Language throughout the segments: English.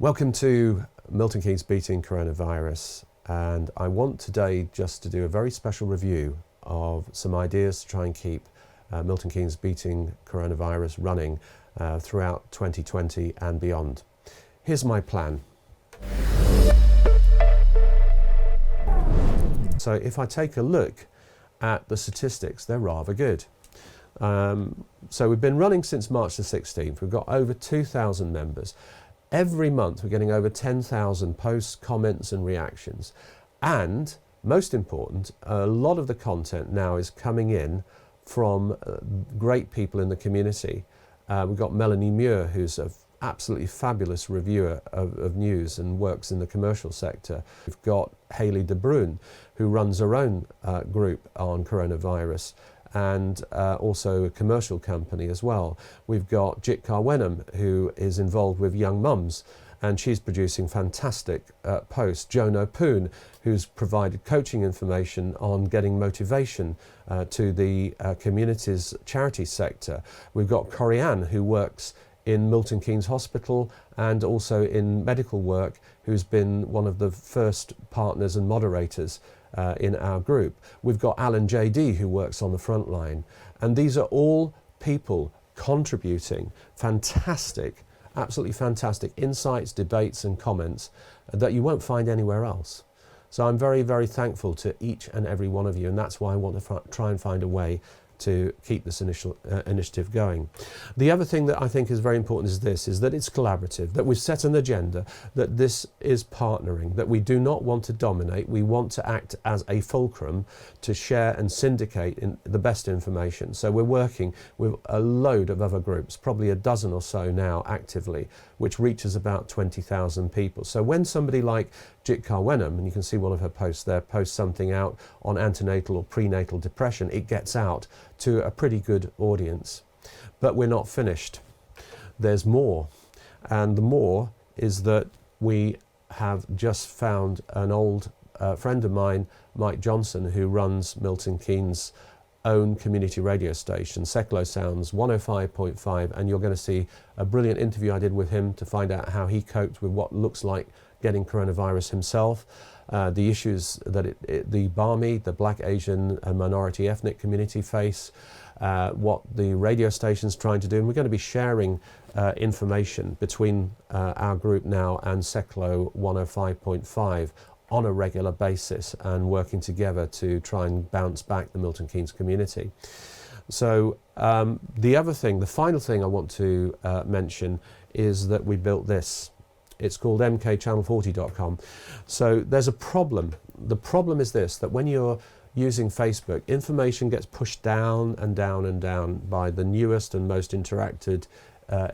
Welcome to Milton Keynes Beating Coronavirus, and I want today just to do a very special review of some ideas to try and keep Milton Keynes Beating Coronavirus running throughout 2020 and beyond. Here's my plan. So if I take a look at the statistics, they're rather good. So we've been running since March the 16th. We've got over 2,000 members. Every month we're getting over 10,000 posts, comments and reactions. And most important, a lot of the content now is coming in from great people in the community. We've got Melanie Muir, who's an absolutely fabulous reviewer of news and works in the commercial sector. We've got Hayley De Bruin, who runs her own group on coronavirus, and also a commercial company as well. We've got Jit Wenham, who is involved with young mums, and she's producing fantastic posts. Joan O'Poon, who's provided coaching information on getting motivation to the community's charity sector. We've got Corianne, who works in Milton Keynes Hospital and also in medical work, who's been one of the first partners and moderators in our group. We've got Alan JD, who works on the front line, and these are all people contributing fantastic, absolutely fantastic insights, debates and comments that you won't find anywhere else. So I'm very, very thankful to each and every one of you, and that's why I want to try and find a way to keep this initiative going. The other thing that I think is very important is that it's collaborative, that we've set an agenda, that this is partnering, that we do not want to dominate, we want to act as a fulcrum to share and syndicate the best information. So we're working with a load of other groups, probably a dozen or so now actively, which reaches about 20,000 people. So when somebody like Jit Wenham, and you can see one of her posts there, posts something out on antenatal or prenatal depression, it gets out to a pretty good audience. But we're not finished. There's more. And the more is that we have just found an old friend of mine, Mike Johnson, who runs Milton Keynes' own community radio station, Seclo Sounds 105.5, and you're going to see a brilliant interview I did with him to find out how he coped with what looks like getting coronavirus himself, the issues that the Barmi, the Black, Asian and minority ethnic community face, what the radio station's trying to do, and we're going to be sharing information between our group now and Seclo 105.5 on a regular basis, and working together to try and bounce back the Milton Keynes community. So the final thing I want to mention is that we built this. It's called mkchannel40.com. So there's a problem. The problem is this, that when you're using Facebook, information gets pushed down and down and down by the newest and most interacted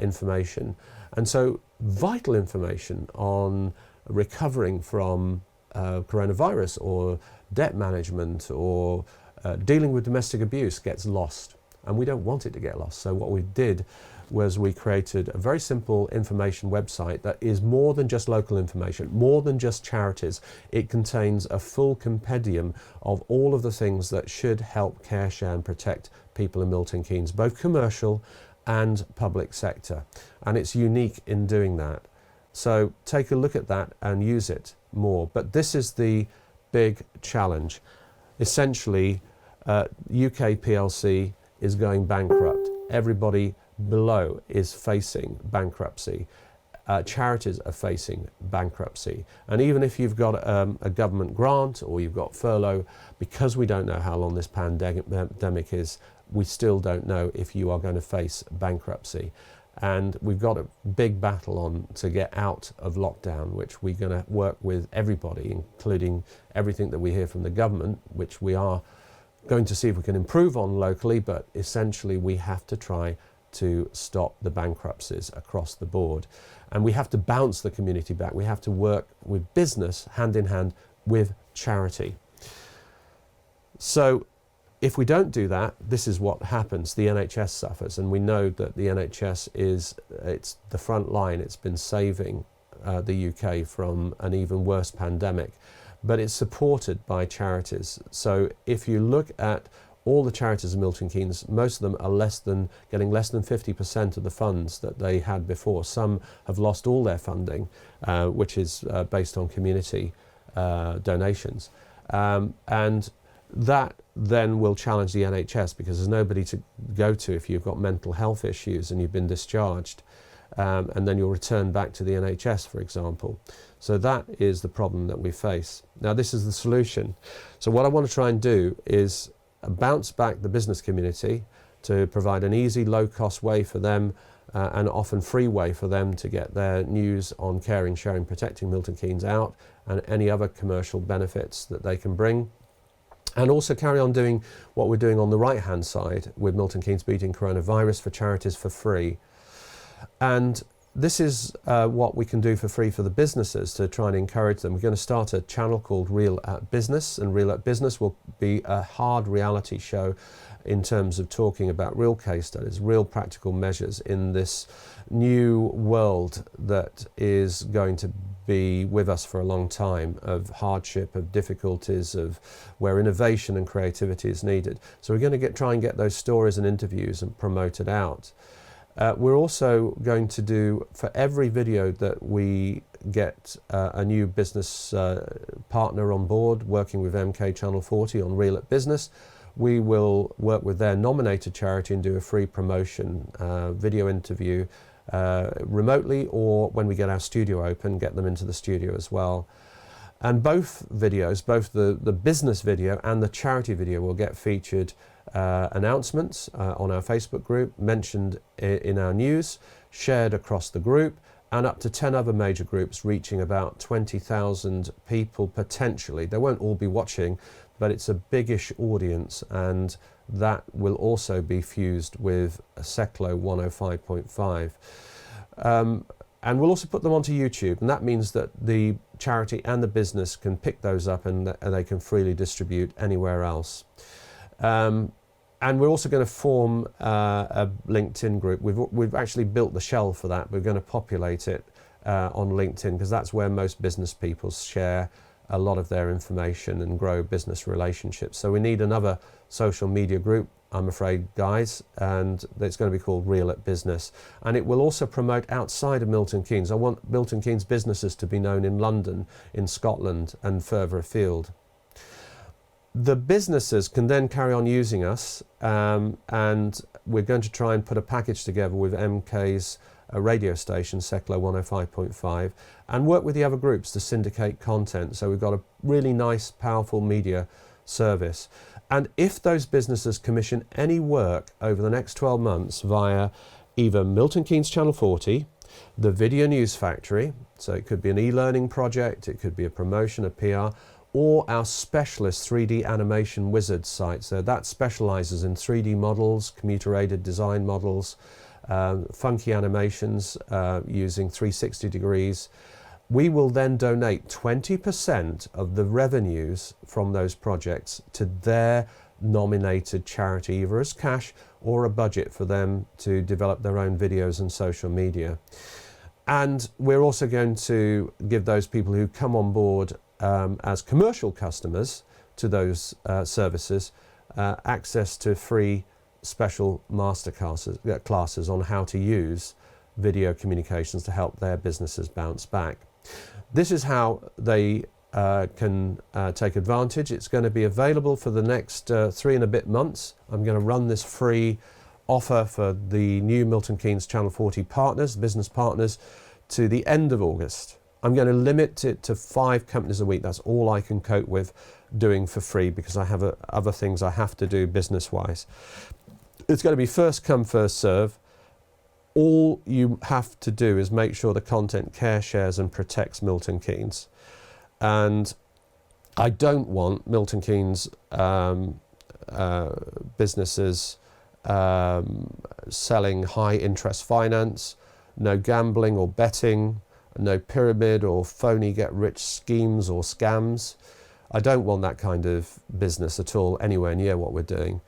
information. And so vital information on recovering from coronavirus or debt management or dealing with domestic abuse gets lost. And we don't want it to get lost. So what we did was we created a very simple information website that is more than just local information, more than just charities. It contains a full compendium of all of the things that should help care, share and protect people in Milton Keynes, both commercial and public sector. And it's unique in doing that. So take a look at that and use it more. But this is the big challenge. Essentially, UK PLC is going bankrupt. Everybody below is facing bankruptcy. Charities are facing bankruptcy. And even if you've got a government grant or you've got furlough, because we don't know how long this pandemic is, we still don't know if you are going to face bankruptcy. And we've got a big battle on to get out of lockdown, which we're going to work with everybody, including everything that we hear from the government, which we are going to see if we can improve on locally, but essentially we have to try to stop the bankruptcies across the board. And we have to bounce the community back. We have to work with business hand in hand with charity. So if we don't do that, this is what happens. The NHS suffers, and we know that the NHS it's the front line. It's been saving the UK from an even worse pandemic, but it's supported by charities. So if you look at all the charities of Milton Keynes, most of them are getting less than 50% of the funds that they had before. Some have lost all their funding, which is based on community donations. And that then will challenge the NHS, because there's nobody to go to if you've got mental health issues and you've been discharged, and then you'll return back to the NHS, for example. So that is the problem that we face. Now, this is the solution. So what I want to try and do is bounce back the business community to provide an easy, low-cost way for them, and often free way for them to get their news on caring, sharing, protecting Milton Keynes out, and any other commercial benefits that they can bring. And also carry on doing what we're doing on the right-hand side with Milton Keynes Beating Coronavirus for charities for free. And this is what we can do for free for the businesses to try and encourage them. We're going to start a channel called Real at Business, and Real at Business will be a hard reality show in terms of talking about real case studies, real practical measures in this new world that is going to be with us for a long time, of hardship, of difficulties, of where innovation and creativity is needed. So we're going to try and get those stories and interviews and promote it out. We're also going to do, for every video that we get a new business partner on board, working with MK Channel 40 on Real at Business, we will work with their nominated charity and do a free promotion video interview remotely, or when we get our studio open, get them into the studio as well. And both videos, both the business video and the charity video, will get featured announcements on our Facebook group, mentioned in our news, shared across the group, and up to 10 other major groups, reaching about 20,000 people potentially. They won't all be watching, but it's a biggish audience, and that will also be fused with Seclo 105.5. And we'll also put them onto YouTube, and that means that the charity and the business can pick those up, and they can freely distribute anywhere else. And we're also going to form a LinkedIn group. We've actually built the shell for that. We're going to populate it on LinkedIn, because that's where most business people share a lot of their information and grow business relationships. So we need another social media group, I'm afraid, guys, and it's going to be called Real at Business. And it will also promote outside of Milton Keynes. I want Milton Keynes businesses to be known in London, in Scotland, and further afield. The businesses can then carry on using us, and we're going to try and put a package together with MK's radio station, Seclo 105.5, and work with the other groups to syndicate content. So we've got a really nice, powerful media service. And if those businesses commission any work over the next 12 months via either Milton Keynes Channel 40, the Video News Factory, so it could be an e-learning project, it could be a promotion, a PR, or our specialist 3D animation wizard site. So that specializes in 3D models, computer-aided design models, funky animations using 360 degrees. We will then donate 20% of the revenues from those projects to their nominated charity, either as cash or a budget for them to develop their own videos and social media. And we're also going to give those people who come on board as commercial customers to those services access to free special master classes on how to use video communications to help their businesses bounce back. This is how they can take advantage. It's going to be available for the next 3 and a bit months. I'm going to run this free offer for the new Milton Keynes Channel 40 partners, business partners, to the end of August. I'm going to limit it to 5 companies a week. That's all I can cope with doing for free, because I have other things I have to do business-wise. It's going to be first come, first serve. All you have to do is make sure the content care, shares and protects Milton Keynes. And I don't want Milton Keynes businesses selling high interest finance, no gambling or betting, no pyramid or phony get-rich schemes or scams. I don't want that kind of business at all, anywhere near what we're doing.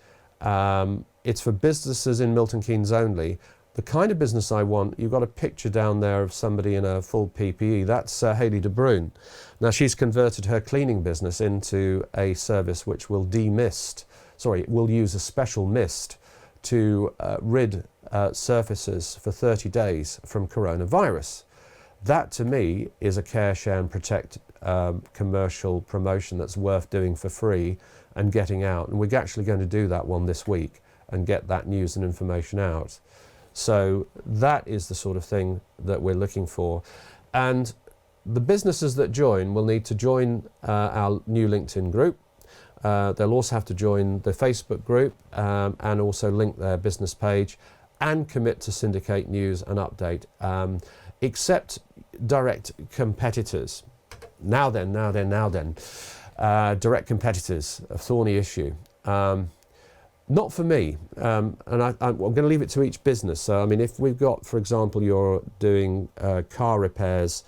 It's for businesses in Milton Keynes only. The kind of business I want, you've got a picture down there of somebody in a full PPE. That's Hayley de Bruin. Now, she's converted her cleaning business into a service which will demist will use a special mist to rid surfaces for 30 days from coronavirus. That to me is a care, share and protect commercial promotion that's worth doing for free and getting out. And we're actually going to do that one this week and get that news and information out. So that is the sort of thing that we're looking for. And the businesses that join will need to join our new LinkedIn group. They'll also have to join the Facebook group and also link their business page and commit to syndicate news and update, except direct competitors. Now then, direct competitors, a thorny issue. Not for me, and I'm going to leave it to each business. So, I mean, if we've got, for example, you're doing car repairs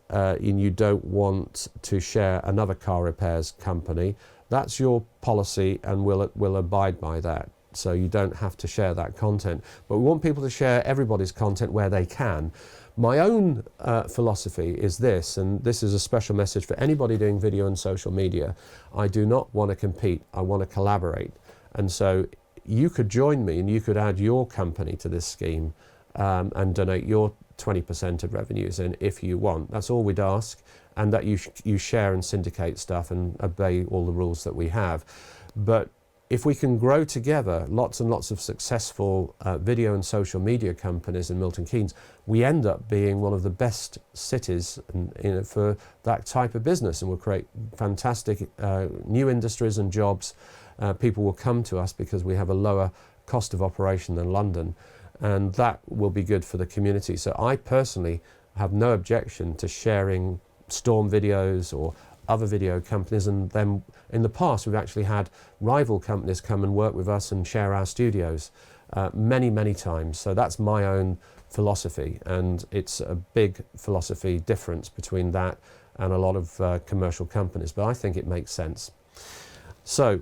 and you don't want to share another car repairs company, that's your policy and we'll abide by that. So you don't have to share that content. But we want people to share everybody's content where they can. My own philosophy is this, and this is a special message for anybody doing video and social media. I do not want to compete, I want to collaborate. And so you could join me and you could add your company to this scheme and donate your 20% of revenues in if you want. That's all we'd ask, and that you share and syndicate stuff and obey all the rules that we have. But if we can grow together lots and lots of successful video and social media companies in Milton Keynes, we end up being one of the best cities for that type of business, and we'll create fantastic new industries and jobs. People will come to us because we have a lower cost of operation than London, and that will be good for the community. So I personally have no objection to sharing storm videos or other video companies, and then in the past we've actually had rival companies come and work with us and share our studios many times. So that's my own philosophy, and it's a big philosophy difference between that and a lot of commercial companies, but I think it makes sense. So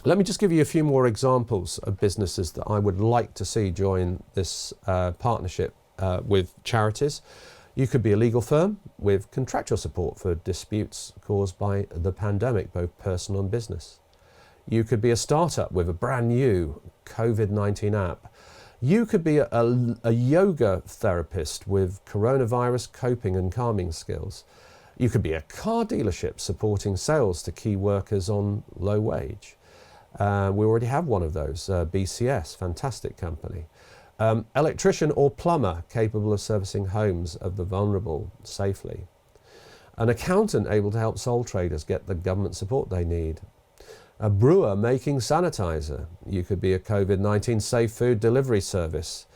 let me just give you a few more examples of businesses that I would like to see join this partnership with charities. You could be a legal firm with contractual support for disputes caused by the pandemic, both personal and business. You could be a startup with a brand new COVID-19 app. You could be a yoga therapist with coronavirus coping and calming skills. You could be a car dealership supporting sales to key workers on low wage. We already have one of those, BCS, fantastic company. Electrician or plumber capable of servicing homes of the vulnerable safely. An accountant able to help sole traders get the government support they need. A brewer making sanitizer. You could be a COVID-19 safe food delivery service.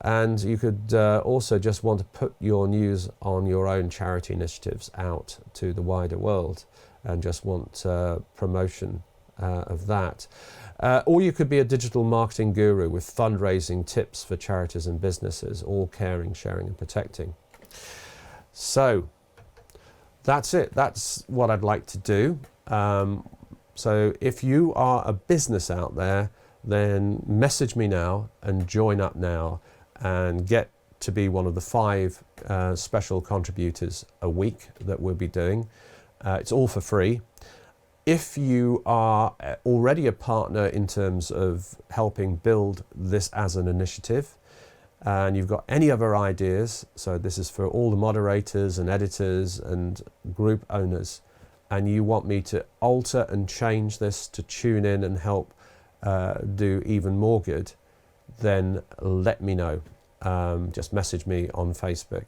And you could also just want to put your news on your own charity initiatives out to the wider world and just want promotion of that. Or you could be a digital marketing guru with fundraising tips for charities and businesses, all caring, sharing and protecting. So that's it. That's what I'd like to do. So if you are a business out there, then message me now and join up now and get to be one of the 5 special contributors a week that we'll be doing. It's all for free. If you are already a partner in terms of helping build this as an initiative, and you've got any other ideas, so this is for all the moderators and editors and group owners, and you want me to alter and change this to tune in and help do even more good, then let me know. Just message me on Facebook.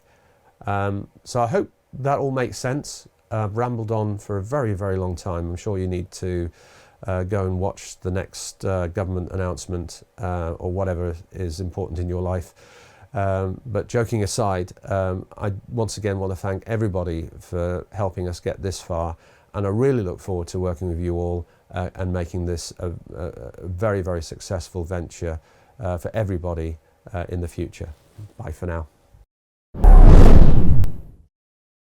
So I hope that all makes sense. I've rambled on for a very long time. I'm sure you need to go and watch the next government announcement or whatever is important in your life. But joking aside, I once again want to thank everybody for helping us get this far, and I really look forward to working with you all and making this a very successful venture for everybody in the future. Bye for now.